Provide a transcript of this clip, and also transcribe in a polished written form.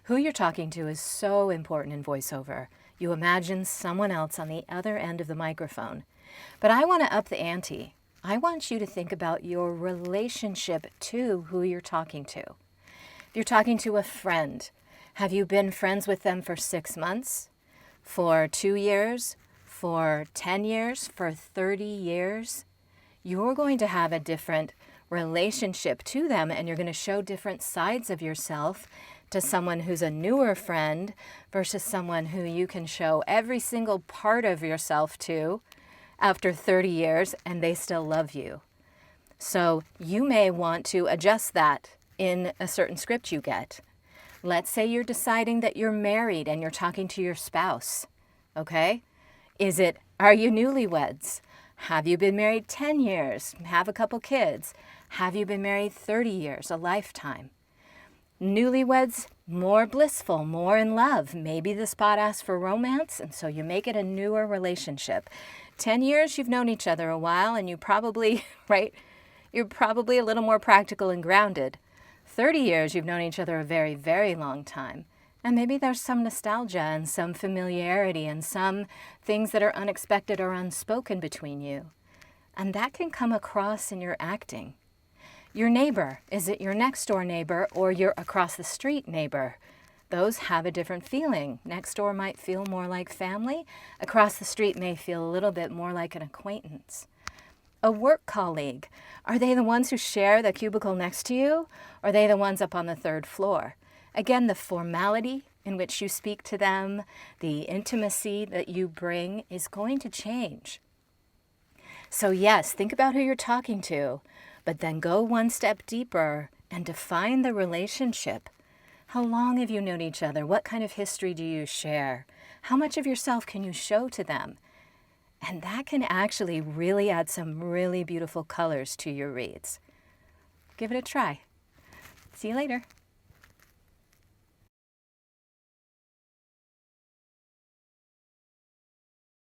Who you're talking to is so important in voiceover. You imagine someone else on the other end of the microphone. But I want to up the ante. I want you to think about your relationship to who you're talking to. If you're talking to a friend, have you been friends with them for 6 months, for 2 years, for 10 years, for 30 years? You're going to have a different relationship to them, and you're going to show different sides of yourself to someone who's a newer friend versus someone who you can show every single part of yourself to after 30 years and they still love you. So you may want to adjust that in a certain script you get. Let's say you're deciding that you're married and you're talking to your spouse, okay? Are you newlyweds? Have you been married 10 years? Have a couple kids? Have you been married 30 years, a lifetime? Newlyweds, more blissful, more in love. Maybe the spot asks for romance, and so you make it a newer relationship. 10 years, you've known each other a while, and you probably, right, you're probably a little more practical and grounded. 30 years, you've known each other a very, very long time. And maybe there's some nostalgia and some familiarity and some things that are unexpected or unspoken between you. And that can come across in your acting. Your neighbor, is it your next door neighbor or your across the street neighbor? Those have a different feeling. Next door might feel more like family. Across the street may feel a little bit more like an acquaintance. A work colleague, are they the ones who share the cubicle next to you? Or are they the ones up on the 3rd floor? Again, the formality in which you speak to them, the intimacy that you bring is going to change. So yes, think about who you're talking to, but then go one step deeper and define the relationship. How long have you known each other? What kind of history do you share? How much of yourself can you show to them? And that can actually really add some really beautiful colors to your reads. Give it a try. See you later.